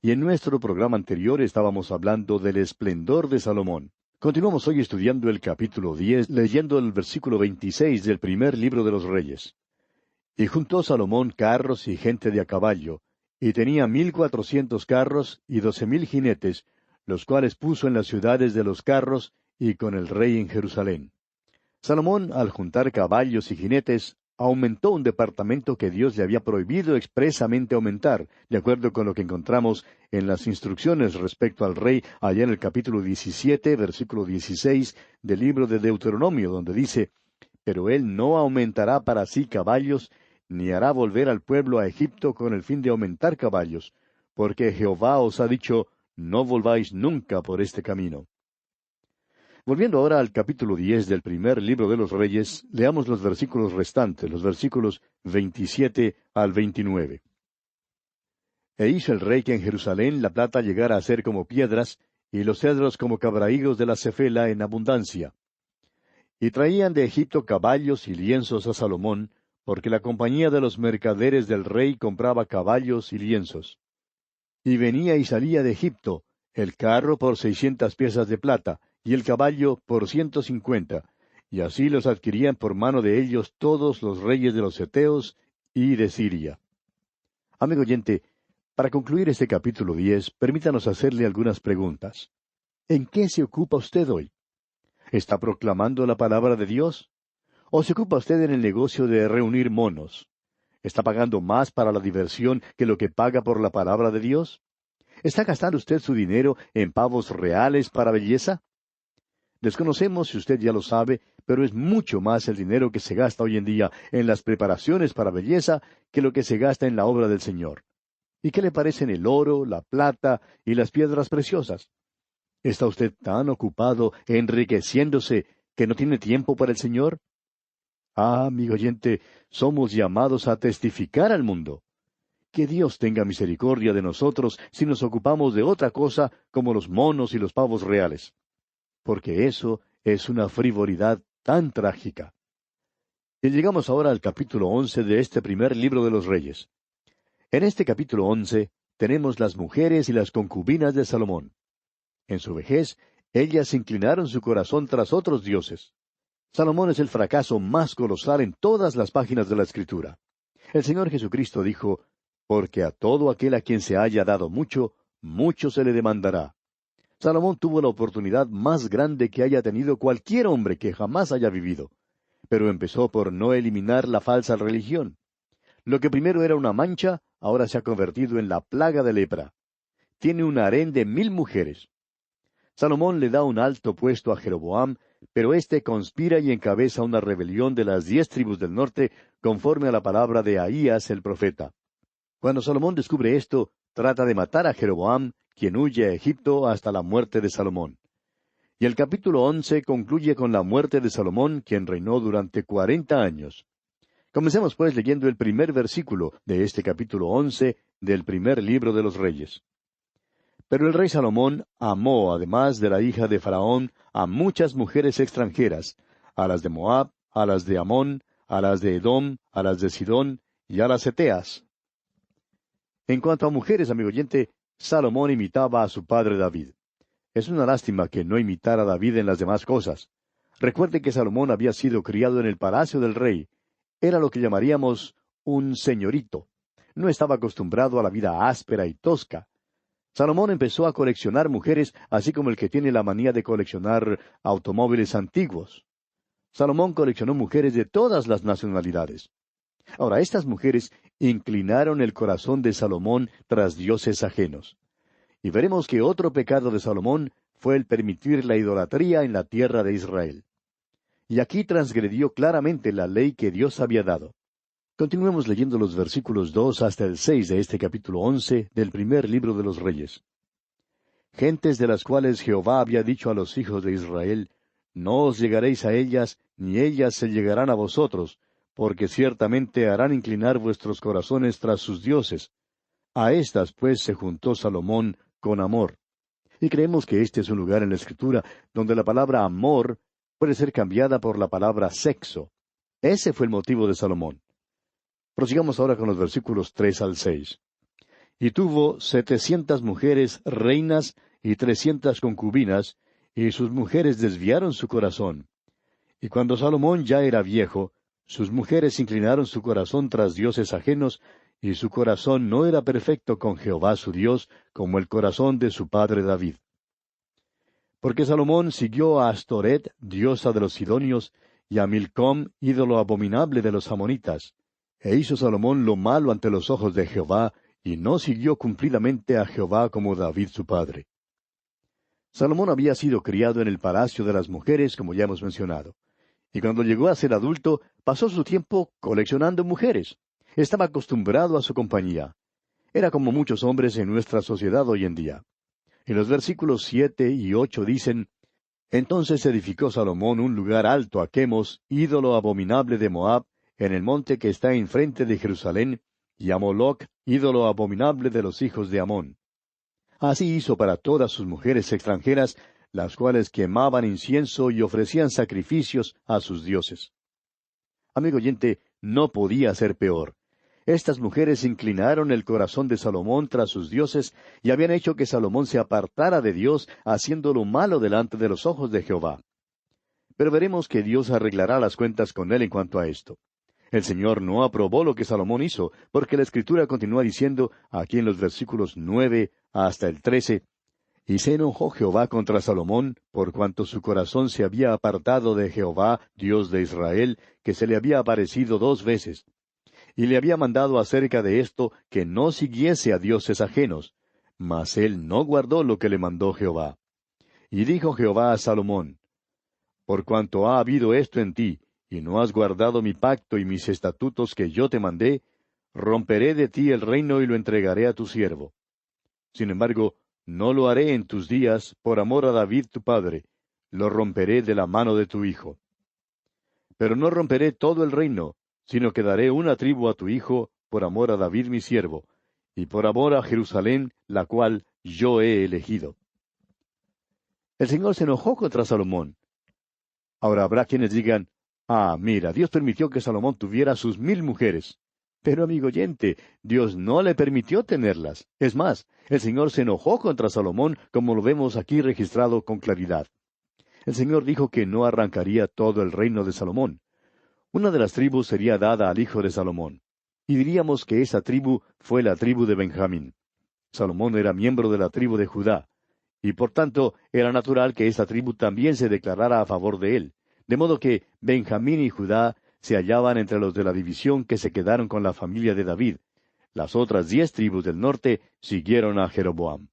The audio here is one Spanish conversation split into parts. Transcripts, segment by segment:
Y en nuestro programa anterior estábamos hablando del esplendor de Salomón. Continuamos hoy estudiando el capítulo 10, leyendo el versículo 26 del primer libro de los Reyes. Y juntó Salomón carros y gente de a caballo, y tenía 1,400 carros y 12,000 jinetes, los cuales puso en las ciudades de los carros y con el rey en Jerusalén. Salomón, al juntar caballos y jinetes, aumentó un departamento que Dios le había prohibido expresamente aumentar, de acuerdo con lo que encontramos en las instrucciones respecto al rey allá en el capítulo 17, versículo 16 del libro de Deuteronomio, donde dice: «Pero él no aumentará para sí caballos, ni hará volver al pueblo a Egipto con el fin de aumentar caballos, porque Jehová os ha dicho, no volváis nunca por este camino». Volviendo ahora al capítulo 10 del primer libro de los Reyes, leamos los versículos restantes, los versículos 27 al 29. «E hizo el rey que en Jerusalén la plata llegara a ser como piedras, y los cedros como cabrahigos de la cefela en abundancia. Y traían de Egipto caballos y lienzos a Salomón, porque la compañía de los mercaderes del rey compraba caballos y lienzos. Y venía y salía de Egipto, el carro por 600 piezas de plata, y el caballo por 150, y así los adquirían por mano de ellos todos los reyes de los heteos y de Siria». Amigo oyente, para concluir este capítulo 10, permítanos hacerle algunas preguntas. ¿En qué se ocupa usted hoy? ¿Está proclamando la palabra de Dios? ¿O se ocupa usted en el negocio de reunir monos? ¿Está pagando más para la diversión que lo que paga por la palabra de Dios? ¿Está gastando usted su dinero en pavos reales para belleza? Desconocemos si usted ya lo sabe, pero es mucho más el dinero que se gasta hoy en día en las preparaciones para belleza que lo que se gasta en la obra del Señor. ¿Y qué le parecen el oro, la plata y las piedras preciosas? ¿Está usted tan ocupado enriqueciéndose que no tiene tiempo para el Señor? Ah, amigo oyente, somos llamados a testificar al mundo. Que Dios tenga misericordia de nosotros si nos ocupamos de otra cosa como los monos y los pavos reales, porque eso es una frivolidad tan trágica. Y llegamos ahora al capítulo 11 de este primer libro de los Reyes. En este capítulo 11 tenemos las mujeres y las concubinas de Salomón. En su vejez, ellas inclinaron su corazón tras otros dioses. Salomón es el fracaso más colosal en todas las páginas de la Escritura. El Señor Jesucristo dijo: «Porque a todo aquel a quien se haya dado mucho, mucho se le demandará». Salomón tuvo la oportunidad más grande que haya tenido cualquier hombre que jamás haya vivido, pero empezó por no eliminar la falsa religión. Lo que primero era una mancha, ahora se ha convertido en la plaga de lepra. Tiene un harén de 1,000 mujeres. Salomón le da un alto puesto a Jeroboam, pero éste conspira y encabeza una rebelión de las 10 tribus del norte, conforme a la palabra de Ahías el profeta. Cuando Salomón descubre esto, trata de matar a Jeroboam, quien huye a Egipto hasta la muerte de Salomón. Y el capítulo 11 concluye con la muerte de Salomón, quien reinó durante 40 años. Comencemos pues leyendo el primer versículo de este capítulo 11 del primer libro de los Reyes. «Pero el rey Salomón amó, además de la hija de Faraón, a muchas mujeres extranjeras, a las de Moab, a las de Amón, a las de Edom, a las de Sidón y a las heteas». En cuanto a mujeres, amigo oyente, Salomón imitaba a su padre David. Es una lástima que no imitara a David en las demás cosas. Recuerde que Salomón había sido criado en el palacio del rey. Era lo que llamaríamos un señorito. No estaba acostumbrado a la vida áspera y tosca. Salomón empezó a coleccionar mujeres, así como el que tiene la manía de coleccionar automóviles antiguos. Salomón coleccionó mujeres de todas las nacionalidades. Ahora, estas mujeres inclinaron el corazón de Salomón tras dioses ajenos. Y veremos que otro pecado de Salomón fue el permitir la idolatría en la tierra de Israel. Y aquí transgredió claramente la ley que Dios había dado. Continuemos leyendo los versículos 2 hasta el 6 de este capítulo 11 del primer libro de los Reyes. «Gentes de las cuales Jehová había dicho a los hijos de Israel, no os llegaréis a ellas, ni ellas se llegarán a vosotros, porque ciertamente harán inclinar vuestros corazones tras sus dioses. A estas pues se juntó Salomón con amor». Y creemos que este es un lugar en la Escritura donde la palabra amor puede ser cambiada por la palabra sexo. Ese fue el motivo de Salomón. Prosigamos ahora con los versículos 3 al 6. y tuvo 700 mujeres reinas y 300 concubinas, y sus mujeres desviaron su corazón. Y cuando Salomón ya era viejo, sus mujeres inclinaron su corazón tras dioses ajenos, y su corazón no era perfecto con Jehová su Dios, como el corazón de su padre David. Porque Salomón siguió a Astoret, diosa de los sidonios, y a Milcom, ídolo abominable de los amonitas. E hizo Salomón lo malo ante los ojos de Jehová, y no siguió cumplidamente a Jehová como David su padre. Salomón había sido criado en el palacio de las mujeres, como ya hemos mencionado. Y cuando llegó a ser adulto, pasó su tiempo coleccionando mujeres. Estaba acostumbrado a su compañía. Era como muchos hombres en nuestra sociedad hoy en día. En los versículos 7 y 8 dicen: Entonces edificó Salomón un lugar alto a Chemos, ídolo abominable de Moab, en el monte que está enfrente de Jerusalén, y a Moloc, ídolo abominable de los hijos de Amón. Así hizo para todas sus mujeres extranjeras, las cuales quemaban incienso y ofrecían sacrificios a sus dioses. Amigo oyente, no podía ser peor. Estas mujeres inclinaron el corazón de Salomón tras sus dioses y habían hecho que Salomón se apartara de Dios, haciendo lo malo delante de los ojos de Jehová. Pero veremos que Dios arreglará las cuentas con él en cuanto a esto. El Señor no aprobó lo que Salomón hizo, porque la Escritura continúa diciendo, aquí en los versículos 9 hasta el 13, y se enojó Jehová contra Salomón, por cuanto su corazón se había apartado de Jehová, Dios de Israel, que se le había aparecido 2 veces. Y le había mandado acerca de esto que no siguiese a dioses ajenos. Mas él no guardó lo que le mandó Jehová. Y dijo Jehová a Salomón: Por cuanto ha habido esto en ti, y no has guardado mi pacto y mis estatutos que yo te mandé, romperé de ti el reino y lo entregaré a tu siervo. Sin embargo, no lo haré en tus días, por amor a David tu padre, lo romperé de la mano de tu hijo. Pero no romperé todo el reino, sino que daré una tribu a tu hijo, por amor a David mi siervo, y por amor a Jerusalén, la cual yo he elegido. El Señor se enojó contra Salomón. Ahora habrá quienes digan: mira, Dios permitió que Salomón tuviera sus 1000 mujeres. Pero, amigo oyente, Dios no le permitió tenerlas. Es más, el Señor se enojó contra Salomón, como lo vemos aquí registrado con claridad. El Señor dijo que no arrancaría todo el reino de Salomón. Una de las tribus sería dada al hijo de Salomón. Y diríamos que esa tribu fue la tribu de Benjamín. Salomón era miembro de la tribu de Judá. Y por tanto, era natural que esta tribu también se declarara a favor de él. De modo que Benjamín y Judá se hallaban entre los de la división que se quedaron con la familia de David. Las otras 10 tribus del norte siguieron a Jeroboam.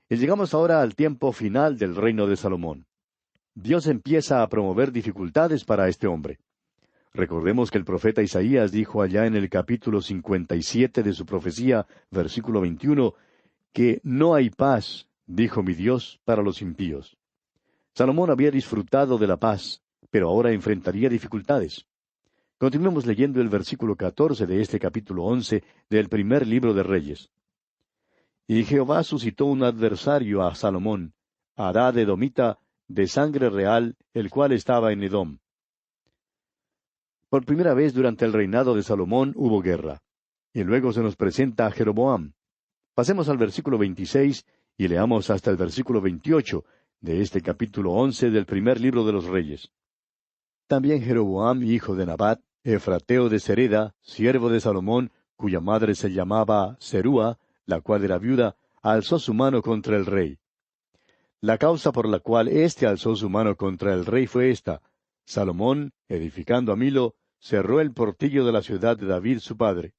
Y llegamos ahora al tiempo final del reino de Salomón. Dios empieza a promover dificultades para este hombre. Recordemos que el profeta Isaías dijo allá en el capítulo 57 de su profecía, versículo 21, que no hay paz, dijo mi Dios, para los impíos. Salomón había disfrutado de la paz, pero ahora enfrentaría dificultades. Continuemos leyendo el versículo 14 de este capítulo 11 del primer libro de Reyes. Y Jehová suscitó un adversario a Salomón, Hadad edomita, de sangre real, el cual estaba en Edom. Por primera vez durante el reinado de Salomón hubo guerra. Y luego se nos presenta a Jeroboam. Pasemos al versículo 26 y leamos hasta el versículo 28 de este capítulo 11 del primer libro de los Reyes. También Jeroboam, hijo de Nabat, efrateo de Sereda, siervo de Salomón, cuya madre se llamaba Serúa, la cual era viuda, alzó su mano contra el rey. La causa por la cual éste alzó su mano contra el rey fue esta: Salomón, edificando a Milo, cerró el portillo de la ciudad de David su padre.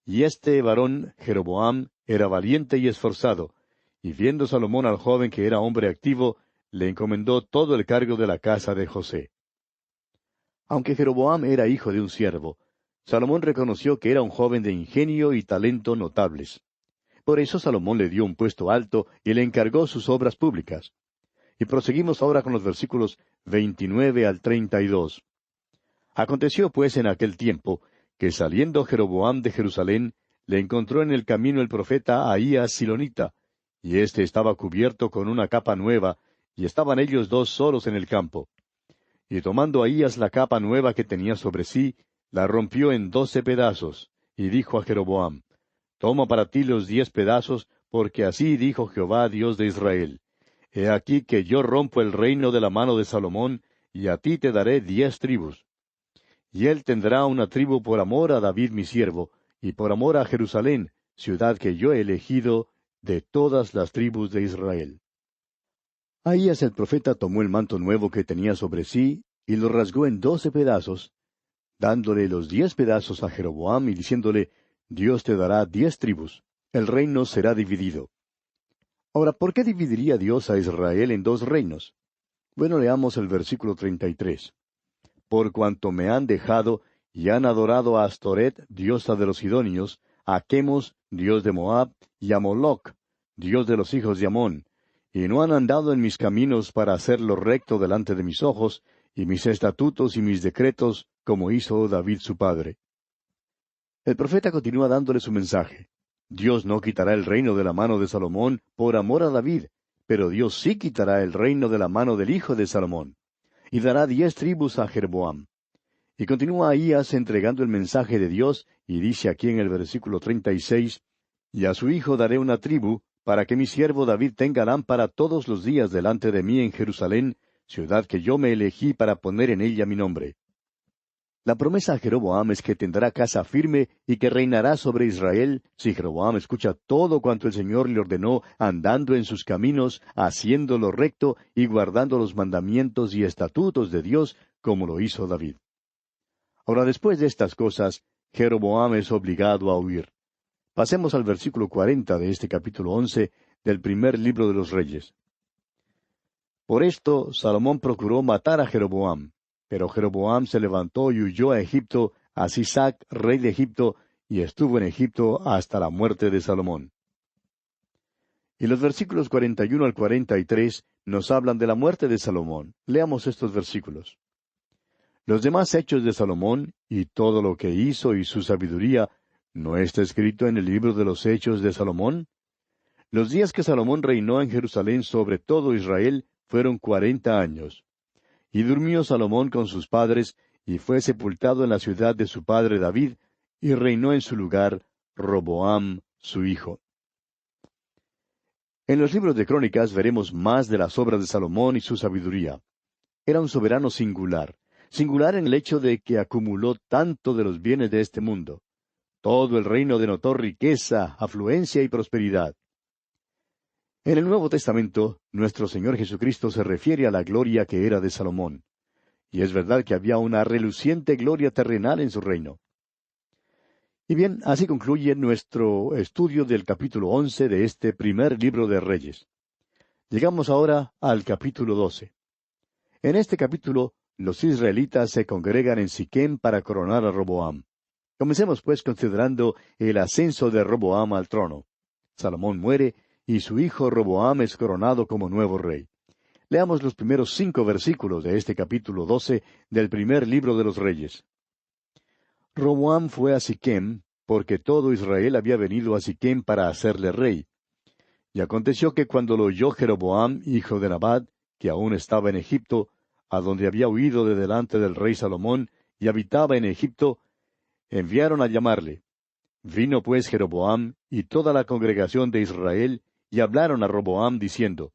Y este varón, Jeroboam, era valiente y esforzado, y viendo Salomón al joven que era hombre activo, le encomendó todo el cargo de la casa de José. Aunque Jeroboam era hijo de un siervo, Salomón reconoció que era un joven de ingenio y talento notables. Por eso Salomón le dio un puesto alto y le encargó sus obras públicas. Y proseguimos ahora con los versículos 29 al 32. Aconteció pues en aquel tiempo, que saliendo Jeroboam de Jerusalén, le encontró en el camino el profeta Ahías Silonita, y éste estaba cubierto con una capa nueva, y estaban ellos 2 solos en el campo. Y tomando Ahías la capa nueva que tenía sobre sí, la rompió en 12 pedazos, y dijo a Jeroboam: Toma para ti los 10 pedazos, porque así dijo Jehová, Dios de Israel. He aquí que yo rompo el reino de la mano de Salomón, y a ti te daré 10 tribus. Y él tendrá una tribu por amor a David mi siervo, y por amor a Jerusalén, ciudad que yo he elegido de todas las tribus de Israel. Ahías el profeta tomó el manto nuevo que tenía sobre sí, y lo rasgó en 12 pedazos, dándole los 10 pedazos a Jeroboam y diciéndole, Dios te dará 10 tribus, el reino será dividido. Ahora, ¿por qué dividiría Dios a Israel en 2 reinos? Bueno, leamos el versículo 33. Por cuanto me han dejado y han adorado a Astoret, diosa de los Sidonios, a Chemos, dios de Moab, y a Moloc, dios de los hijos de Amón, y no han andado en mis caminos para hacer lo recto delante de mis ojos, y mis estatutos y mis decretos, como hizo David su padre. El profeta continúa dándole su mensaje. Dios no quitará el reino de la mano de Salomón por amor a David, pero Dios sí quitará el reino de la mano del hijo de Salomón, y dará 10 tribus a Jeroboam. Y continúa Ahías entregando el mensaje de Dios, y dice aquí en el versículo 36, Y a su hijo daré una tribu, para que mi siervo David tenga lámpara todos los días delante de mí en Jerusalén, ciudad que yo me elegí para poner en ella mi nombre. La promesa a Jeroboam es que tendrá casa firme y que reinará sobre Israel si Jeroboam escucha todo cuanto el Señor le ordenó, andando en sus caminos, haciendo lo recto y guardando los mandamientos y estatutos de Dios, como lo hizo David. Ahora, después de estas cosas, Jeroboam es obligado a huir. Pasemos al versículo 40 de este capítulo 11 del primer libro de los Reyes. Por esto, Salomón procuró matar a Jeroboam. Pero Jeroboam se levantó y huyó a Egipto, a Sisac, rey de Egipto, y estuvo en Egipto hasta la muerte de Salomón. Y los versículos 41 al 43 nos hablan de la muerte de Salomón. Leamos estos versículos. Los demás hechos de Salomón, y todo lo que hizo y su sabiduría, ¿no está escrito en el libro de los hechos de Salomón? Los días que Salomón reinó en Jerusalén sobre todo Israel fueron 40 años. Y durmió Salomón con sus padres, y fue sepultado en la ciudad de su padre David, y reinó en su lugar Roboam, su hijo. En los libros de Crónicas veremos más de las obras de Salomón y su sabiduría. Era un soberano singular, singular en el hecho de que acumuló tanto de los bienes de este mundo. Todo el reino denotó riqueza, afluencia y prosperidad. En el Nuevo Testamento, nuestro Señor Jesucristo se refiere a la gloria que era de Salomón. Y es verdad que había una reluciente gloria terrenal en su reino. Y bien, así concluye nuestro estudio del capítulo 11 de este primer libro de Reyes. Llegamos ahora al capítulo 12. En este capítulo, los israelitas se congregan en Siquem para coronar a Roboam. Comencemos pues considerando el ascenso de Roboam al trono. Salomón muere, y su hijo Roboam es coronado como nuevo rey. Leamos los primeros 5 versículos de este capítulo 12 del primer libro de los Reyes. Roboam fue a Siquem, porque todo Israel había venido a Siquem para hacerle rey. Y aconteció que cuando lo oyó Jeroboam, hijo de Nabat, que aún estaba en Egipto, a donde había huido de delante del rey Salomón, y habitaba en Egipto, enviaron a llamarle. Vino pues Jeroboam y toda la congregación de Israel, y hablaron a Roboam diciendo,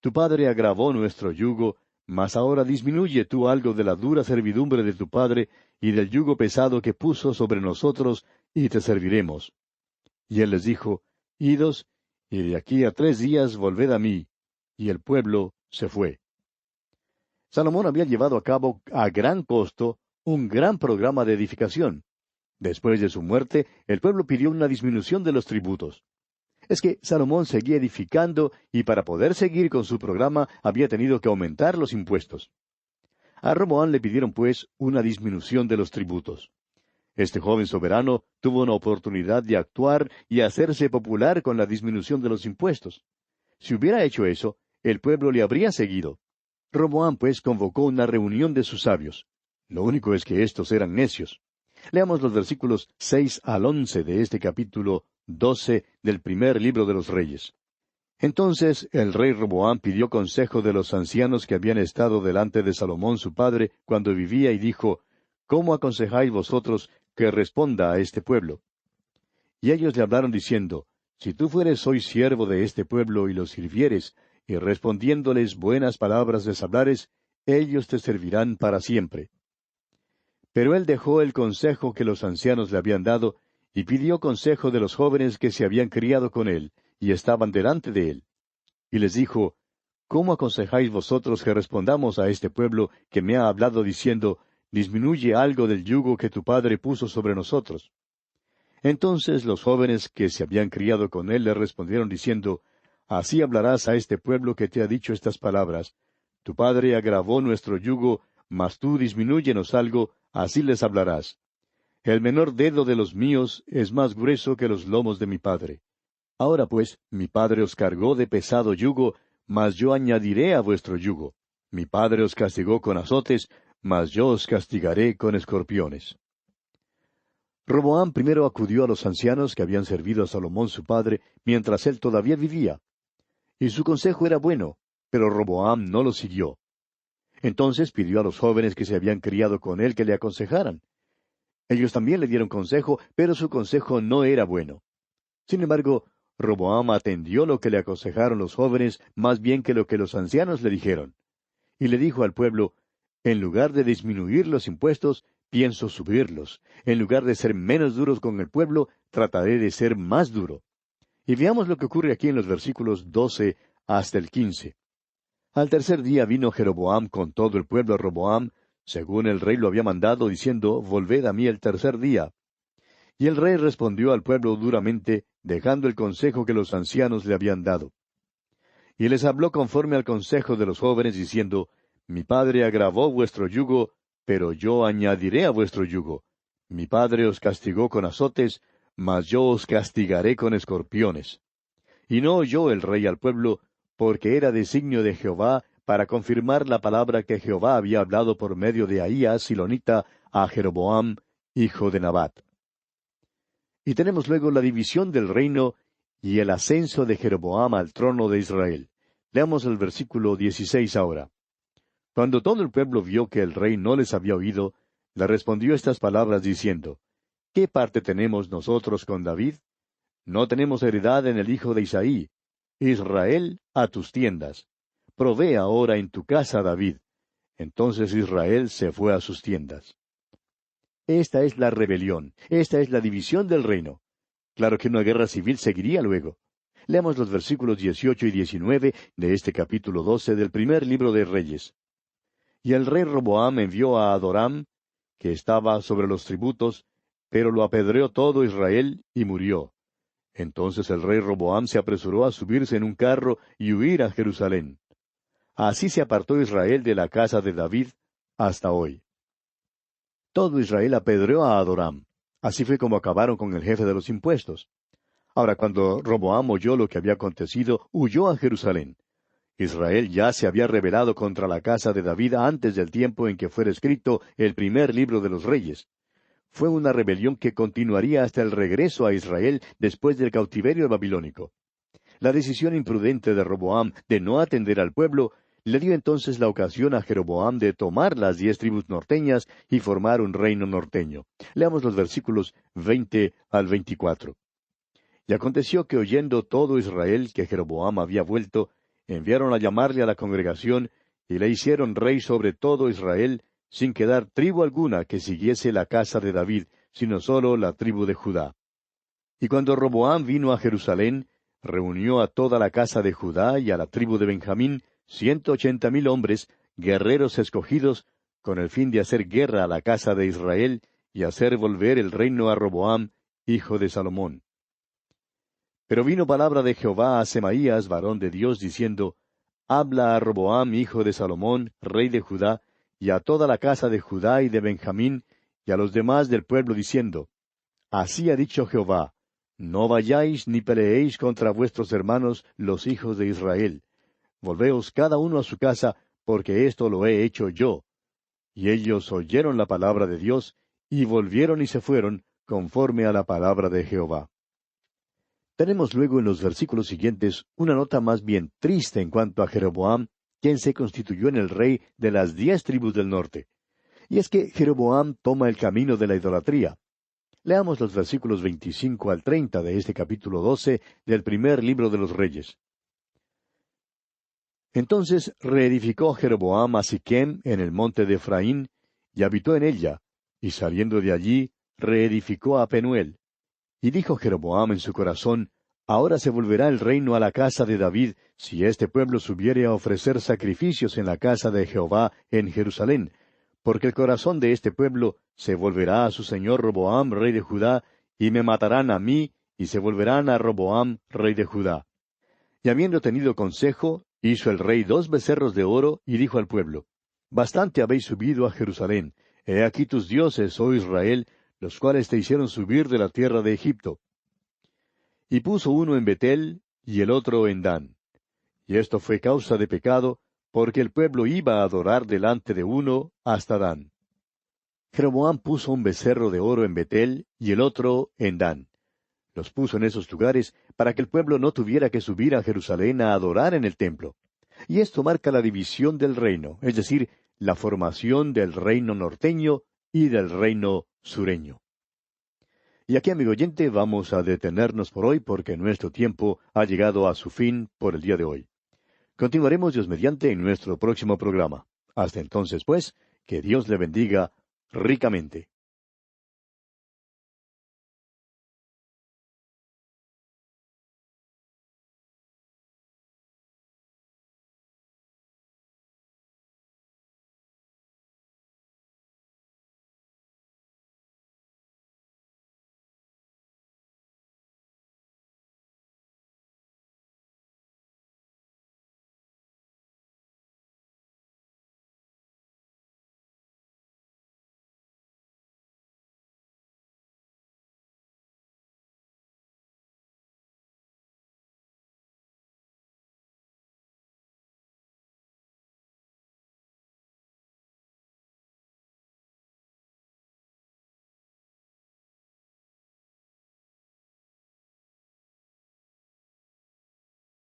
Tu padre agravó nuestro yugo, mas ahora disminuye tú algo de la dura servidumbre de tu padre, y del yugo pesado que puso sobre nosotros, y te serviremos. Y él les dijo, Idos, y de aquí a 3 días volved a mí. Y el pueblo se fue. Salomón había llevado a cabo a gran costo un gran programa de edificación. Después de su muerte, el pueblo pidió una disminución de los tributos. Es que Salomón seguía edificando y para poder seguir con su programa había tenido que aumentar los impuestos. A Roboam le pidieron pues una disminución de los tributos. Este joven soberano tuvo una oportunidad de actuar y hacerse popular con la disminución de los impuestos. Si hubiera hecho eso, el pueblo le habría seguido. Roboam pues convocó una reunión de sus sabios. Lo único es que estos eran necios. Leamos los versículos 6 al 11 de este capítulo 12 del primer libro de los Reyes. Entonces el rey Roboam pidió consejo de los ancianos que habían estado delante de Salomón su padre cuando vivía y dijo, ¿Cómo aconsejáis vosotros que responda a este pueblo? Y ellos le hablaron diciendo, Si tú fueres hoy siervo de este pueblo y los sirvieres, y respondiéndoles buenas palabras les hablares, ellos te servirán para siempre. Pero él dejó el consejo que los ancianos le habían dado, y pidió consejo de los jóvenes que se habían criado con él, y estaban delante de él. Y les dijo, ¿Cómo aconsejáis vosotros que respondamos a este pueblo que me ha hablado diciendo, Disminuye algo del yugo que tu padre puso sobre nosotros? Entonces los jóvenes que se habían criado con él le respondieron diciendo, Así hablarás a este pueblo que te ha dicho estas palabras. Tu padre agravó nuestro yugo, mas tú disminúyenos algo, así les hablarás. El menor dedo de los míos es más grueso que los lomos de mi padre. Ahora pues, mi padre os cargó de pesado yugo, mas yo añadiré a vuestro yugo. Mi padre os castigó con azotes, mas yo os castigaré con escorpiones. Roboam primero acudió a los ancianos que habían servido a Salomón su padre mientras él todavía vivía. Y su consejo era bueno, pero Roboam no lo siguió. Entonces pidió a los jóvenes que se habían criado con él que le aconsejaran. Ellos también le dieron consejo, pero su consejo no era bueno. Sin embargo, Roboam atendió lo que le aconsejaron los jóvenes más bien que lo que los ancianos le dijeron. Y le dijo al pueblo, En lugar de disminuir los impuestos, pienso subirlos. En lugar de ser menos duros con el pueblo, trataré de ser más duro. Y veamos lo que ocurre aquí en los versículos 12 hasta el 15. Al tercer día vino Jeroboam con todo el pueblo a Roboam, según el rey lo había mandado, diciendo, Volved a mí el tercer día. Y el rey respondió al pueblo duramente, dejando el consejo que los ancianos le habían dado. Y les habló conforme al consejo de los jóvenes, diciendo, Mi padre agravó vuestro yugo, pero yo añadiré a vuestro yugo. Mi padre os castigó con azotes, mas yo os castigaré con escorpiones. Y no oyó el rey al pueblo, porque era designio de Jehová para confirmar la palabra que Jehová había hablado por medio de Ahías Silonita a Jeroboam, hijo de Nabat. Y tenemos luego la división del reino y el ascenso de Jeroboam al trono de Israel. Leamos el versículo 16 ahora. Cuando todo el pueblo vio que el rey no les había oído, le respondió estas palabras diciendo, ¿Qué parte tenemos nosotros con David? No tenemos heredad en el hijo de Isaí. Israel, a tus tiendas. Provee ahora en tu casa, David. Entonces Israel se fue a sus tiendas. Esta es la rebelión, esta es la división del reino. Claro que una guerra civil seguiría luego. Leamos los versículos 18 y 19 de este capítulo 12 del primer libro de Reyes. Y el rey Roboam envió a Adoram, que estaba sobre los tributos, pero lo apedreó todo Israel y murió. Entonces el rey Roboam se apresuró a subirse en un carro y huir a Jerusalén. Así se apartó Israel de la casa de David hasta hoy. Todo Israel apedreó a Adoram. Así fue como acabaron con el jefe de los impuestos. Ahora, cuando Roboam oyó lo que había acontecido, huyó a Jerusalén. Israel ya se había rebelado contra la casa de David antes del tiempo en que fuera escrito el primer libro de los reyes. Fue una rebelión que continuaría hasta el regreso a Israel después del cautiverio babilónico. La decisión imprudente de Roboam de no atender al pueblo le dio entonces la ocasión a Jeroboam de tomar las 10 tribus norteñas y formar un reino norteño. Leamos los versículos 20 al 24. Y aconteció que oyendo todo Israel que Jeroboam había vuelto, enviaron a llamarle a la congregación, y le hicieron rey sobre todo Israel, sin quedar tribu alguna que siguiese la casa de David, sino sólo la tribu de Judá. Y cuando Roboam vino a Jerusalén, reunió a toda la casa de Judá y a la tribu de Benjamín, 180,000 hombres, guerreros escogidos, con el fin de hacer guerra a la casa de Israel y hacer volver el reino a Roboam, hijo de Salomón. Pero vino palabra de Jehová a Semaías, varón de Dios, diciendo, Habla a Roboam, hijo de Salomón, rey de Judá, y a toda la casa de Judá y de Benjamín, y a los demás del pueblo, diciendo, Así ha dicho Jehová, no vayáis ni peleéis contra vuestros hermanos, los hijos de Israel. Volveos cada uno a su casa, porque esto lo he hecho yo. Y ellos oyeron la palabra de Dios, y volvieron y se fueron, conforme a la palabra de Jehová. Tenemos luego en los versículos siguientes una nota más bien triste en cuanto a Jeroboam, quien se constituyó en el rey de las 10 tribus del norte. Y es que Jeroboam toma el camino de la idolatría. Leamos los versículos 25 al 30 de este capítulo 12 del primer libro de los Reyes. Entonces reedificó Jeroboam a Siquem en el monte de Efraín, y habitó en ella, y saliendo de allí, reedificó a Penuel. Y dijo Jeroboam en su corazón, Ahora se volverá el reino a la casa de David, si este pueblo subiere a ofrecer sacrificios en la casa de Jehová en Jerusalén, porque el corazón de este pueblo se volverá a su señor Roboam, rey de Judá, y me matarán a mí, y se volverán a Roboam, rey de Judá. Y habiendo tenido consejo, hizo el rey 2 becerros de oro, y dijo al pueblo, Bastante habéis subido a Jerusalén, he aquí tus dioses, oh Israel, los cuales te hicieron subir de la tierra de Egipto. Y puso uno en Betel, y el otro en Dan. Y esto fue causa de pecado, porque el pueblo iba a adorar delante de uno hasta Dan. Jeroboam puso un becerro de oro en Betel, y el otro en Dan. Los puso en esos lugares para que el pueblo no tuviera que subir a Jerusalén a adorar en el templo. Y esto marca la división del reino, es decir, la formación del reino norteño y del reino sureño. Y aquí, amigo oyente, vamos a detenernos por hoy porque nuestro tiempo ha llegado a su fin por el día de hoy. Continuaremos Dios mediante en nuestro próximo programa. Hasta entonces, pues, que Dios le bendiga ricamente.